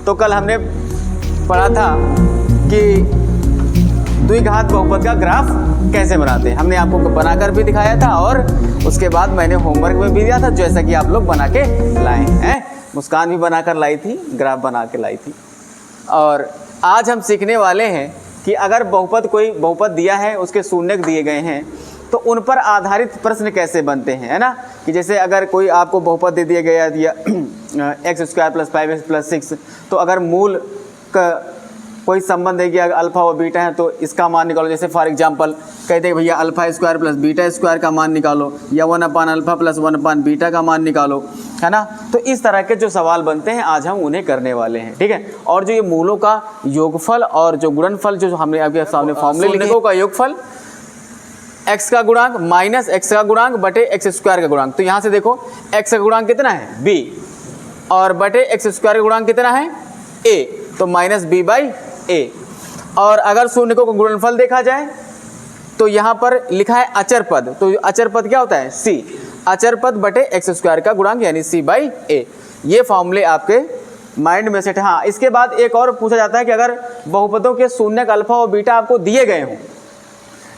तो कल हमने पढ़ा था कि द्विघात बहुपद का ग्राफ कैसे बनाते हैं। हमने आपको बनाकर भी दिखाया था और उसके बाद मैंने होमवर्क में भी दिया था, जैसा कि आप लोग बना के लाए हैं। मुस्कान भी बनाकर लाई थी, ग्राफ बना के लाई थी। और आज हम सीखने वाले हैं कि अगर कोई बहुपद दिया है, उसके शून्यक दिए गए हैं, तो उन पर आधारित प्रश्न कैसे बनते हैं, है ना। कि जैसे अगर कोई आपको बहुपद दे दिया गया x² + 5x + 6, तो अगर मूल का कोई संबंध है कि अगर अल्फा और बीटा है तो इसका मान निकालो। जैसे फॉर एग्जांपल कहते हैं भैया α² + β² का मान निकालो, या 1/α + 1/β का मान निकालो, है ना। तो इस तरह के जो सवाल बनते हैं आज हम उन्हें करने वाले हैं, ठीक है। और जो ये मूलों का योगफल और जो गुणनफल, जो हमने अभी सामने फॉर्मूले लिखे का योगफल x का गुणांक माइनस x का गुणांक बटे x² का गुणांक। तो यहाँ से देखो x का गुणांक कितना है b और बटे x² का गुणांक कितना है a, तो -b/a। और अगर शून्यकों का गुणनफल देखा जाए तो यहाँ पर लिखा है अचर पद, तो अचर पद क्या होता है c, अचर पद बटे x² का गुणांक यानी c/a। ये फॉर्मूले आपके माइंड में सेट है। हाँ, इसके बाद एक और पूछा जाता है कि अगर बहुपदों के शून्यक अल्फा और बीटा आपको दिए गए हों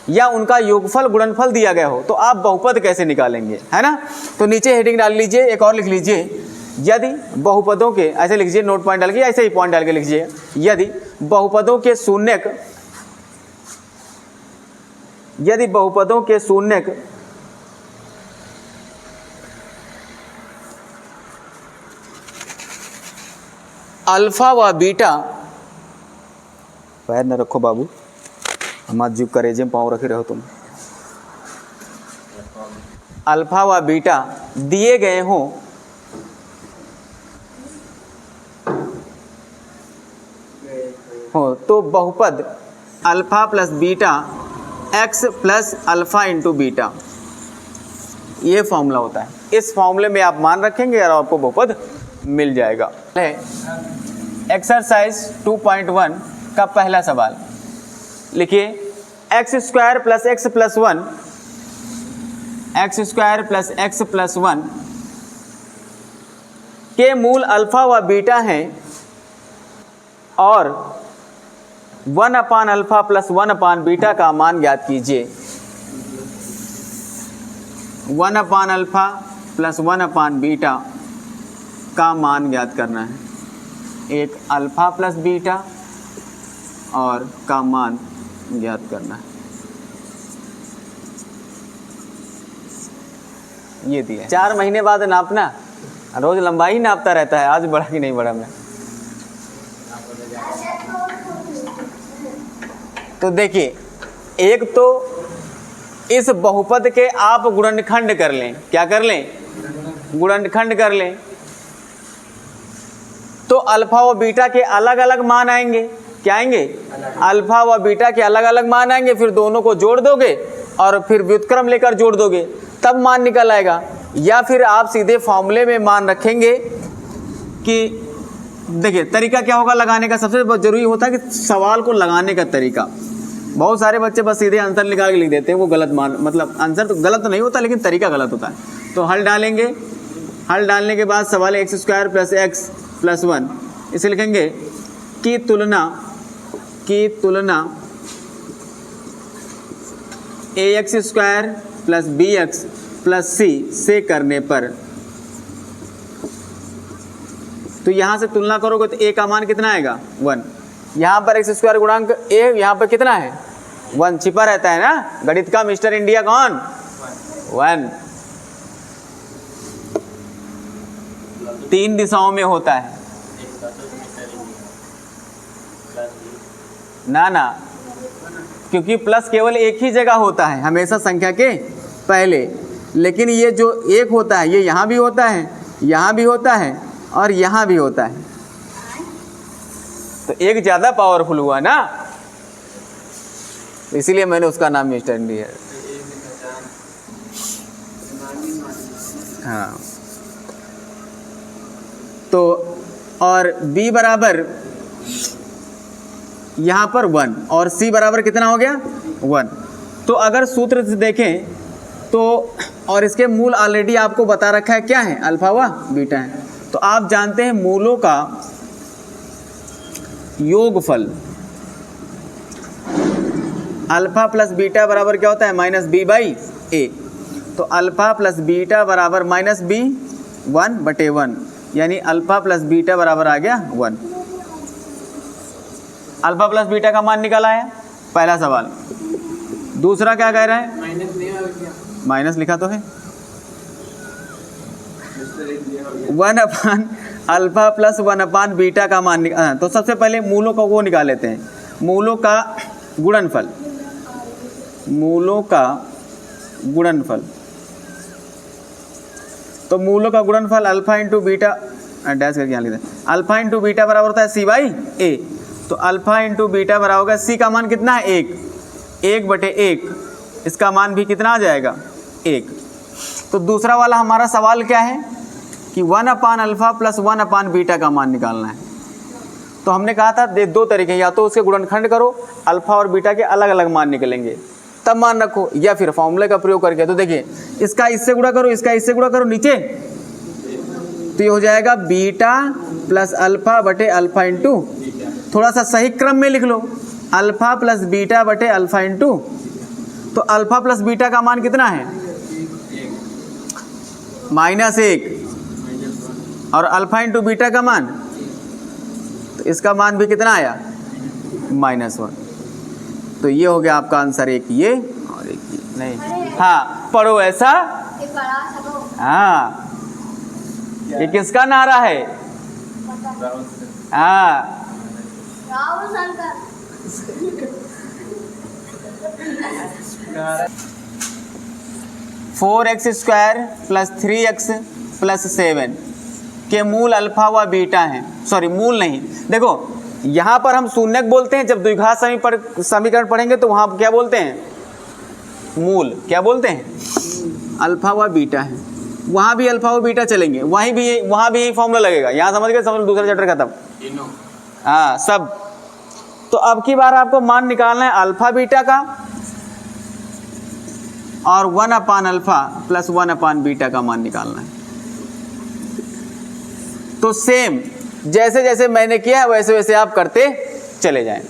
या उनका योगफल गुणनफल दिया गया हो तो आप बहुपद कैसे निकालेंगे, है ना। तो नीचे हेडिंग डाल लीजिए, एक और लिख लीजिए, यदि बहुपदों के, ऐसे लिख लीजिए नोट पॉइंट डाल के, ऐसे ही पॉइंट डाल के लिख लीजिए, यदि बहुपदों के शून्यक अल्फा व बीटा, पैर न रखो बाबू, मत झुक कर एजेम पाँव रखे रहो तुम, अल्फा व बीटा दिए गए हों तो बहुपद alpha plus beta x plus alpha into beta, ये फॉर्मूला होता है। इस फॉर्मूले में आप मान रखेंगे और आपको बहुपद मिल जाएगा। एक्सरसाइज 2.1 का पहला सवाल लिखिए, x² + x + 1, x² + x + 1 के मूल अल्फा व बीटा हैं और 1/α + 1/β का मान ज्ञात कीजिए। 1/α + 1/β का मान ज्ञात करना है। एक अल्फा प्लस बीटा और का मान ज्ञात करना है, ये दिया। 4 महीने बाद नापना, रोज लंबाई नापता रहता है, आज बढ़ा कि नहीं बढ़ा मैं। तो देखिए, एक तो इस बहुपद के आप गुणनखंड कर लें, क्या कर लें, गुणनखंड कर लें, तो अल्फा व बीटा के अलग अलग मान आएंगे। क्या आएंगे, अल्फा व बीटा के अलग अलग मान आएंगे, फिर दोनों को जोड़ दोगे और फिर व्युत्क्रम लेकर जोड़ दोगे, तब मान निकल आएगा। या फिर आप सीधे फॉर्मूले में मान रखेंगे कि देखिए तरीका क्या होगा लगाने का, सबसे जरूरी होता है कि सवाल को लगाने का तरीका। बहुत सारे बच्चे बस सीधे आंसर निकाल के लिख देते हैं, वो गलत मान, मतलब आंसर तो गलत तो नहीं होता लेकिन तरीका गलत होता है। तो हल डालेंगे, हल डालने के बाद सवाल है x² + x + 1, इसे लिखेंगे की तुलना ax² + bx + c से करने पर, तो यहाँ से तुलना करोगे तो a का मान कितना आएगा 1। यहाँ पर x² गुणांक a यहाँ पर कितना है 1 छिपा रहता है ना। गणित का मिस्टर इंडिया कौन 1। 3 दिशाओं में होता है ना, क्योंकि प्लस केवल एक ही जगह होता है हमेशा संख्या के पहले, लेकिन ये जो एक होता है ये यहाँ भी होता है, यहाँ भी होता है और यहाँ भी होता है, तो एक ज़्यादा पावरफुल हुआ ना, इसीलिए मैंने उसका नाम मिस्टर इंडिया। हाँ, तो और b बराबर यहाँ पर 1 और c बराबर कितना हो गया 1। तो अगर सूत्र से देखें तो, और इसके मूल ऑलरेडी आपको बता रखा है क्या है, अल्फा व बीटा है। तो आप जानते हैं मूलों का योगफल। अल्फा प्लस बीटा बराबर क्या होता है? माइनस बी बाई ए। तो अल्फा प्लस बीटा बराबर माइनस बी 1/1, यानी अल्फा प्लस बीटा बराबर आ गया 1। अल्फा प्लस बीटा का मान निकाला है, पहला सवाल। दूसरा क्या कह रहा है? माइनस लिखा तो है। 1 अल्फा प्लस 1 बीटा का मान तो सबसे पहले मूलों का वो निकाल लेते हैं, मूलों का गुणनफल। मूलों का गुणनफल, तो मूलों का गुणनफल अल्फा इंटू बीटा, डैश करके यहाँ लिखते हैं, अल्फा इंटू बीटा बराबर होता है सी बाई ए। तो अल्फा इंटू बीटा बराबर होगा, सी का मान कितना है? 1/1। इसका मान भी कितना आ जाएगा? 1। तो दूसरा वाला हमारा सवाल क्या है कि 1 अल्फा प्लस 1 बीटा का मान निकालना है। तो हमने कहा था दो तरीके, या तो उसके गुणनखंड करो, अल्फा और बीटा के अलग अलग मान निकलेंगे, तब मान रखो, या फिर फॉर्मूले का प्रयोग करके। तो देखिए, इसका इससे गुणा करो, इसका इससे गुणा करो नीचे, तो ये हो जाएगा बीटा प्लस अल्फा बटे अल्फा इंटू, थोड़ा सा सही क्रम में लिख लो, अल्फा प्लस बीटा बटे अल्फा इंटू। तो अल्फा प्लस बीटा का मान कितना है? -1। और अल्फा इंटू बीटा का मान, तो इसका मान भी कितना आया? -1। तो ये हो गया आपका आंसर, एक ये और एक ये। नहीं, हाँ पढ़ो ऐसा। हाँ, ये किसका नारा है? हाँ 4x² प्लस 3x प्लस 7 के मूल अल्फा व बीटा हैं। सॉरी, मूल नहीं, देखो यहाँ पर हम शून्यक बोलते हैं, जब द्विघात समीकरण पढ़ेंगे तो वहाँ क्या बोलते हैं? मूल। क्या बोलते हैं? अल्फा व बीटा है। वहाँ भी अल्फा व बीटा चलेंगे, वहाँ भी यही फॉर्मूला लगेगा। यहाँ समझ गए? समझ, दूसरा चैप्टर खत्म। हाँ सब। तो अब की बार आपको मान निकालना है अल्फा बीटा का, और 1 अल्फा प्लस 1 बीटा का मान निकालना है। तो सेम जैसे जैसे मैंने किया है वैसे वैसे आप करते चले जाएं।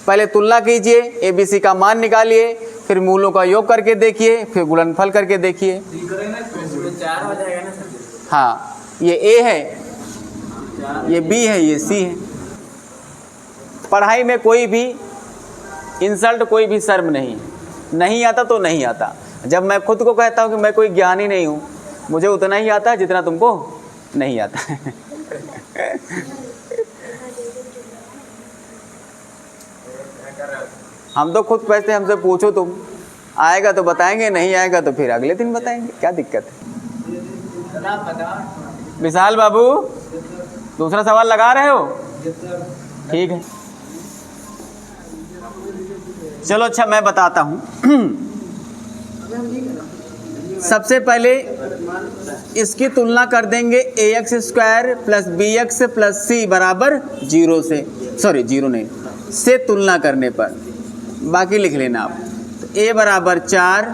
पहले तुलना कीजिए, ABC का मान निकालिए, फिर मूलों का योग करके देखिए, फिर गुणनफल करके देखिए। हाँ, ये A है, ये B है, ये C है। पढ़ाई में कोई भी इंसल्ट, कोई भी शर्म नहीं आता तो नहीं आता। जब मैं खुद को कहता हूँ कि मैं कोई ज्ञानी नहीं हूँ, मुझे उतना ही आता है जितना तुमको नहीं आता है। हम तो खुद कहते हैं, हमसे पूछो तुम, आएगा तो बताएंगे, नहीं आएगा तो फिर अगले दिन बताएंगे, क्या दिक्कत है? विशाल बाबू, दूसरा सवाल लगा रहे हो? ठीक है, चलो अच्छा मैं बताता हूँ। सबसे पहले इसकी तुलना कर देंगे ax² plus bx plus c बराबर 0 से, सॉरी 0 नहीं, से तुलना करने पर, बाकी लिख लेना आप। तो a बराबर 4,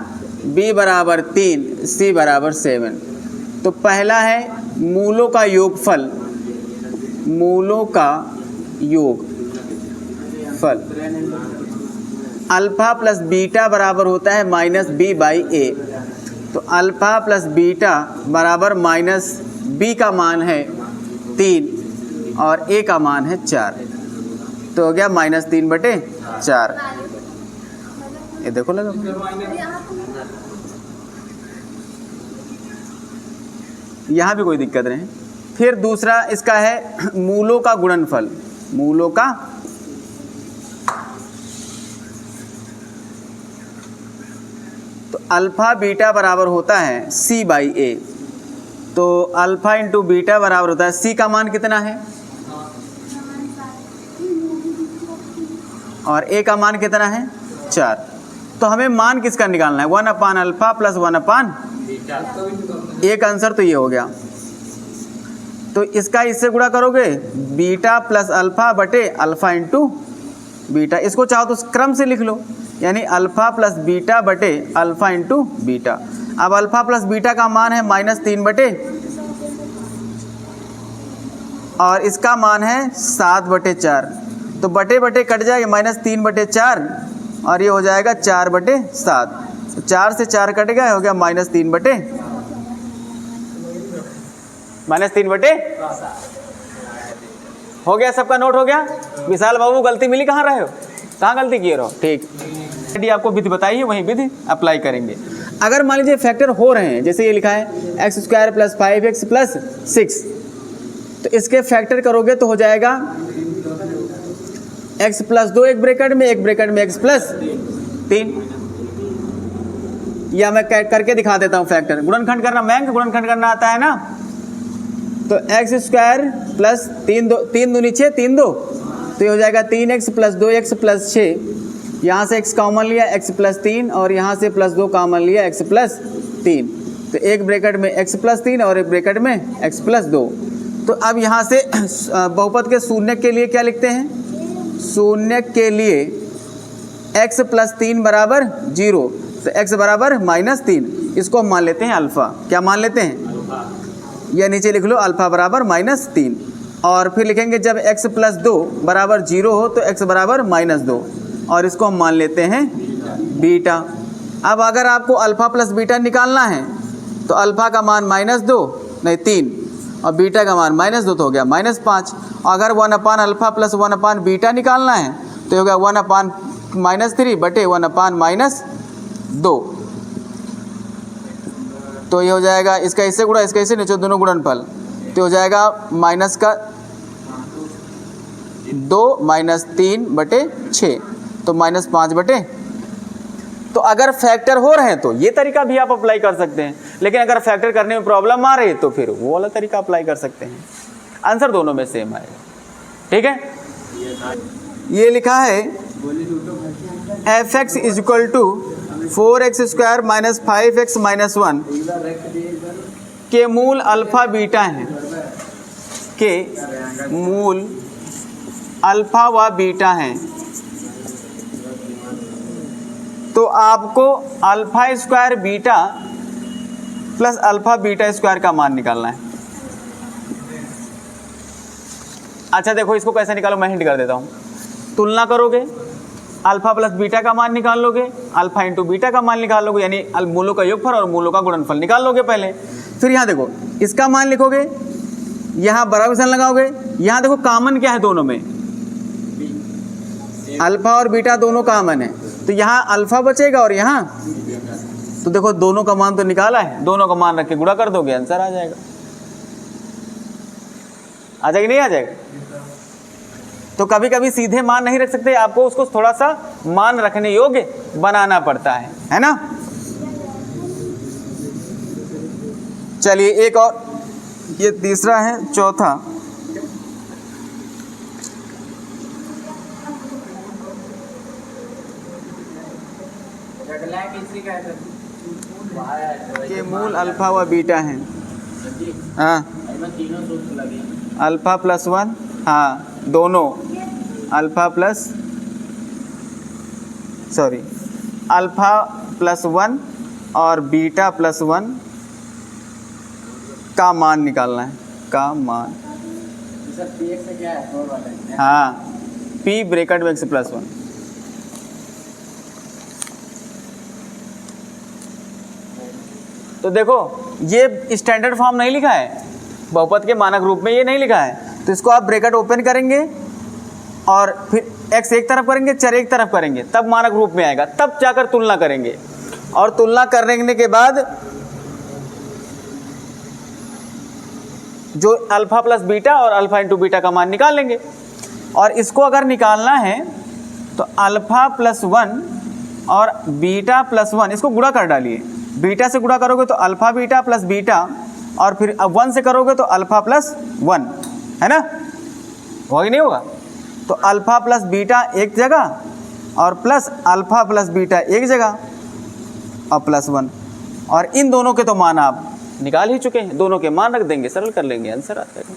b बराबर 3, c बराबर 7। तो पहला है मूलों का योगफल, मूलों का योगफल। अल्फा प्लस बीटा बराबर होता है -b/a। तो अल्फा प्लस बीटा बराबर -b का मान है 3 और a का मान है 4, तो हो गया -3/4। ये देखो लगा, यहाँ भी कोई दिक्कत नहीं। फिर दूसरा इसका है मूलों का गुणनफल, मूलों का, तो अल्फा बीटा बराबर होता है c/a। तो अल्फा इंटू बीटा बराबर होता है, c का मान कितना है और a का मान कितना है 4। तो हमें मान किसका निकालना है? 1 अल्फा प्लस 1 बीटा। एक आंसर तो ये हो गया। तो इसका इससे गुणा करोगे, बीटा प्लस अल्फा बटे अल्फा इंटू बीटा। इसको चाहो तो क्रम से लिख लो, यानी अल्फा प्लस बीटा बटे अल्फा इंटू बीटा। अब अल्फा प्लस बीटा का मान है -3/, और इसका मान है 7/4। तो बटे बटे कट जाएगा, -3/4 और ये हो जाएगा 4/7। तो 4 से 4 कट गया, हो गया -3/। हो गया, सबका नोट हो गया। विशाल बाबू गलती मिली, कहाँ रहे हो, कहाँ गलती किए रहो। ठीक, यदि आपको विधि बताई है वही विधि अप्लाई करेंगे। अगर मान लीजिए फैक्टर हो रहे हैं, जैसे ये लिखा है x² + 5x + 6, तो इसके फैक्टर करोगे तो हो जाएगा x + 2 एक ब्रैकेट में x + 3। या मैं करके दिखा देता हूँ फैक्टर। गुणनखंड करना, बैंक गुणनखंड करना आता है ना, तो x² + 3 2 6 3 2, तो ये हो जाएगा 3x + 2x + 6। यहाँ से x कॉमन लिया x + 3 और यहाँ से +2 कॉमन लिया x + 3। तो एक ब्रैकेट में x + 3 और एक ब्रैकेट में x + 2। तो अब यहाँ से बहुपद के शून्य के लिए क्या लिखते हैं, शून्य के लिए x + 3 = 0, तो x = -3। इसको हम मान लेते हैं अल्फ़ा। क्या मान लेते हैं, या नीचे लिख लो अल्फ़ा = -3। और फिर लिखेंगे जब x + 2 = 0 हो तो x = -2, और इसको हम मान लेते हैं बीटा। अब अगर आपको अल्फ़ा + बीटा निकालना है तो अल्फ़ा का मान -3 और बीटा का मान -2, तो हो गया -5। अगर 1/α + 1/बीटा निकालना है तो हो गया 1/-3 बटे 1/-2। तो ये हो जाएगा, इसका इससे गुणा इसका इससे, नीचे दोनों गुणनफल, तो हो जाएगा -2 -3/6, तो -5/। तो अगर फैक्टर हो रहे हैं तो ये तरीका भी आप अप्लाई कर सकते हैं, लेकिन अगर फैक्टर करने में प्रॉब्लम आ रही है तो फिर वो वाला तरीका अप्लाई कर सकते हैं। आंसर दोनों में सेम आएगा। ठीक है, ये लिखा है f(x) = 4x² - 5x - 1 के मूल अल्फ़ा बीटा हैं, के मूल अल्फ़ा व बीटा हैं। तो आपको α² बीटा प्लस α β² का मान निकालना है। अच्छा देखो, इसको कैसे निकालो मैं हिंट कर देता हूँ। तुलना करोगे, अल्फ़ा प्लस बीटा का मान निकाल लोगे, अल्फ़ा इंटू बीटा का मान निकाल लोगे, यानी मूलों का योगफल और मूलों का गुणनफल निकाल लोगे पहले। फिर यहाँ देखो इसका मान लिखोगे, यहाँ बराबर निशान लगाओगे। यहाँ देखो कॉमन क्या है दोनों में, अल्फ़ा और बीटा दोनों कॉमन है, तो यहाँ अल्फ़ा बचेगा और यहाँ, तो देखो दोनों का मान तो निकाला है, दोनों का मान रख के गुणा कर दोगे, आंसर आ जाएगा। आ जाएगा नहीं आ जाएगा? तो कभी कभी सीधे मान नहीं रख सकते, आपको उसको थोड़ा सा मान रखने योग्य बनाना पड़ता है ना। चलिए एक और, ये तीसरा है, चौथा। के मूल अल्फ़ा व बीटा हैं। हाँ, अल्फ़ा प्लस 1, हाँ दोनों अल्फ़ा प्लस 1 और बीटा प्लस 1 का मान निकालना है, का मान। हाँ, p ब्रैकेट में x प्लस 1। तो देखो ये स्टैंडर्ड फॉर्म नहीं लिखा है, बहुपद के मानक रूप में ये नहीं लिखा है, तो इसको आप ब्रैकेट ओपन करेंगे और फिर x एक तरफ करेंगे, चर एक तरफ करेंगे, तब मानक रूप में आएगा, तब जाकर तुलना करेंगे। और तुलना करने के बाद जो अल्फ़ा प्लस बीटा और अल्फ़ा इंटू बीटा का मान निकाल लेंगे। और इसको अगर निकालना है तो अल्फ़ा प्लस 1 और बीटा प्लस 1 इसको गुणा कर डालिए। बीटा से गुणा करोगे तो अल्फ़ा बीटा प्लस बीटा, और फिर अब 1 से करोगे तो अल्फ़ा प्लस 1, है ना, होगा कि नहीं होगा? तो अल्फ़ा प्लस बीटा एक जगह और प्लस अल्फ़ा प्लस बीटा एक जगह और प्लस 1, और इन दोनों के तो मान आप निकाल ही चुके हैं, दोनों के मान रख देंगे, सरल कर लेंगे, आंसर आ जाएगा।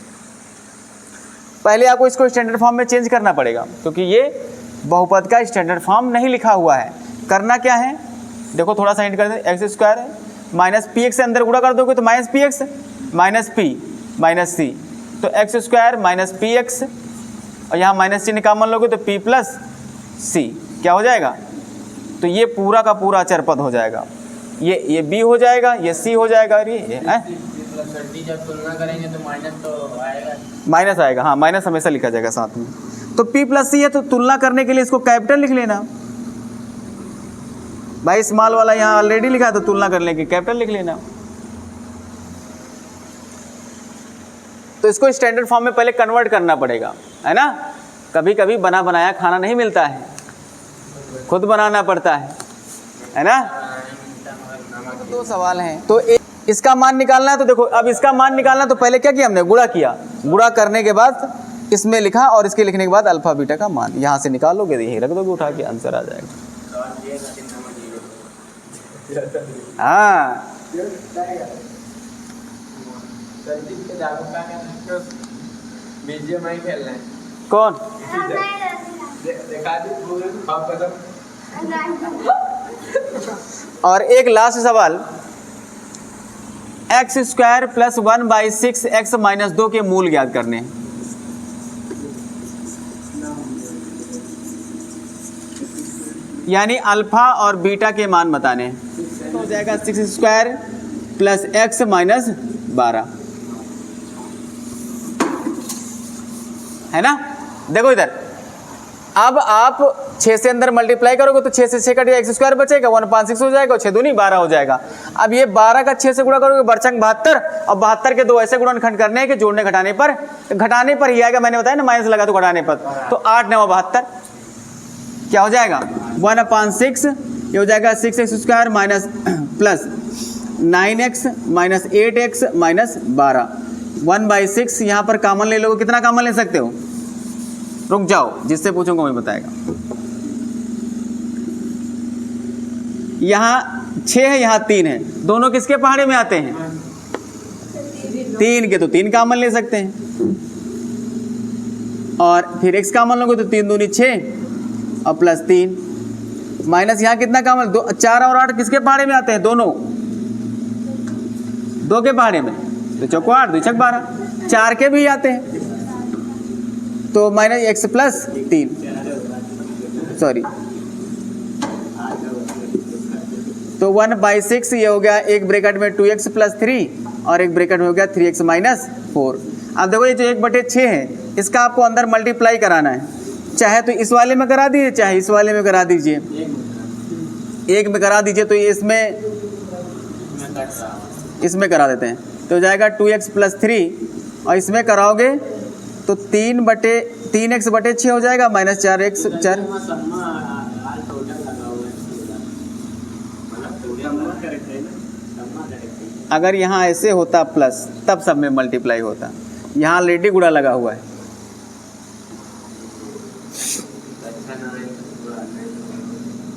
पहले आपको इसको स्टैंडर्ड फॉर्म में चेंज करना पड़ेगा, क्योंकि ये बहुपद का स्टैंडर्ड फॉर्म नहीं लिखा हुआ है। करना क्या है, देखो थोड़ा सा हिंट कर दें, x² है माइनस px से अंदर गुणा कर दोगे तो minus px minus p minus c तो x square minus P x, और यहाँ माइनस चिन्ह कॉमन लोगे तो पी प्लस सी क्या हो जाएगा, तो ये पूरा का पूरा अचर पद हो जाएगा, ये बी हो जाएगा, ये सी हो जाएगा, और ये जब तुलना करेंगे तो आएगा, माइनस आएगा, हाँ माइनस हमेशा लिखा जाएगा साथ में। तो P प्लस सी है तो तुलना करने के लिए इसको कैपिटल लिख लेना भाई, स्मॉल वाला यहाँ ऑलरेडी लिखा है तो तुलना करने के कैपिटल लिख लेना। तो इसको स्टैंडर्ड फॉर्म में पहले कन्वर्ट करना पड़ेगा, है ना, कभी कभी बना बनाया खाना नहीं मिलता है, खुद बनाना पड़ता है ना। दो सवाल हैं, तो इसका मान निकालना है, तो देखो अब इसका मान निकालना है तो पहले क्या किया हमने, गुणा किया, गुणा करने के बाद इसमें लिखा और इसके लिखने के बाद अल्फा बीटा का मान यहाँ से निकालोगे, यही रख दोगे उठा के, आंसर आ जाएगा। हाँ कौन और एक लास्ट सवाल, x square plus 1/6 x minus 2 के मूल ज्ञात करने हैं। यानी अल्फा और बीटा के मान बताने हैं। तो हो जाएगा 6 स्क्वायर प्लस एक्स माइनस 12, है ना। देखो इधर, अब आप 6 से अंदर मल्टीप्लाई करोगे तो 6 से 6 कटेगा, एक्स स्क्वायर बचेगा, 1/6 हो जाएगा, 6 दूनी 12 हो जाएगा। अब ये 12 का 6 से गुणा करोगे बरचंग 72, और 72 के दो ऐसे गुणनखंड करने हैं कि जोड़ने घटाने पर ही आएगा, मैंने बताया ना माइनस लगा तो घटाने पर, तो 8 9 72 क्या हो जाएगा 1/6, ये हो जाएगा 6x square minus plus 9x minus 8x minus 12, 1/6 यहाँ पर कॉमन ले लोगे, कितना कॉमन ले सकते हो, रुक जाओ जिससे पूछूंगा वही बताएगा। यहाँ 6 है, यहाँ 3 है, दोनों किसके पहाड़े में आते हैं, 3 के, तो 3 कॉमन ले सकते हैं, और फिर x कॉमन लोगे तो 3 दूनी 6 और प्लस 3 माइनस यहाँ कितना कॉमन, 4 और 8 किसके पहाड़े में आते हैं, दोनों 2 के पहाड़े में, तो चौको 8 2 छक 12, 4 के भी आते हैं, तो माइनस x प्लस 3 सॉरी, तो 1/6 ये हो गया, एक ब्रैकेट में 2x प्लस 3 और एक ब्रैकेट में हो गया 3x माइनस 4। अब देखो ये जो 1/6 है इसका आपको अंदर मल्टीप्लाई कराना है, चाहे तो इस वाले में करा दीजिए चाहे इस वाले में करा दीजिए, एक में करा दीजिए तो ये इसमें करा देते हैं, तो हो जाएगा 2x प्लस 3 और इसमें कराओगे तो 3x/6 हो जाएगा माइनस 4x 4। अगर यहाँ ऐसे होता प्लस तब सब में मल्टीप्लाई होता, यहाँ ऑलरेडी गुणा लगा हुआ है,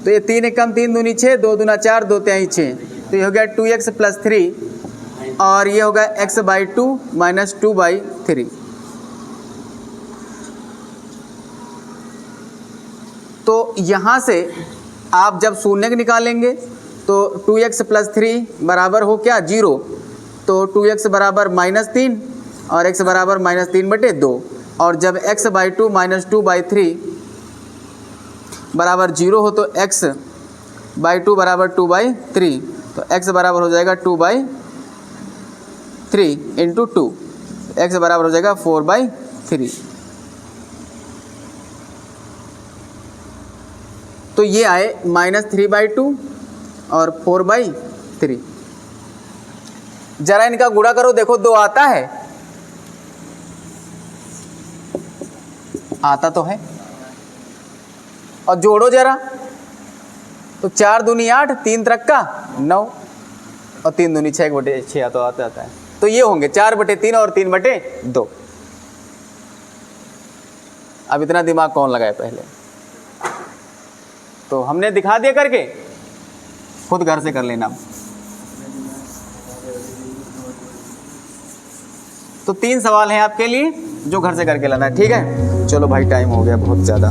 तो ये 3 कम 3 दूनी 6, 2 दूना 4, 2 तिहाई 6, तो ये हो गया 2x प्लस 3 और ये होगा x/2 माइनस 2/3। तो यहाँ से आप जब शून्य निकालेंगे तो 2x प्लस 3 बराबर हो क्या 0, तो 2x बराबर -3 और x बराबर -3/2, और जब x/2 माइनस 2/3 बराबर 0 हो तो x/2 बराबर 2/3, तो x बराबर हो जाएगा 2/3 इंटू 2, x बराबर हो जाएगा 4/3। तो ये आए -3/2 और 4/3। जरा इनका गुणा करो, देखो 2 आता है, आता तो है, और जोड़ो जरा, तो 4 दूनी 8, 3 त्रिक्का 9 और 3 दूनी 6/6 तो आता है, तो ये होंगे 4/3 और 3/2। अब इतना दिमाग कौन लगाए पहले, तो हमने दिखा दिया करके, खुद घर से कर लेना। तो 3 सवाल हैं आपके लिए जो घर से करके लाना है, ठीक है। चलो भाई टाइम हो गया बहुत ज़्यादा।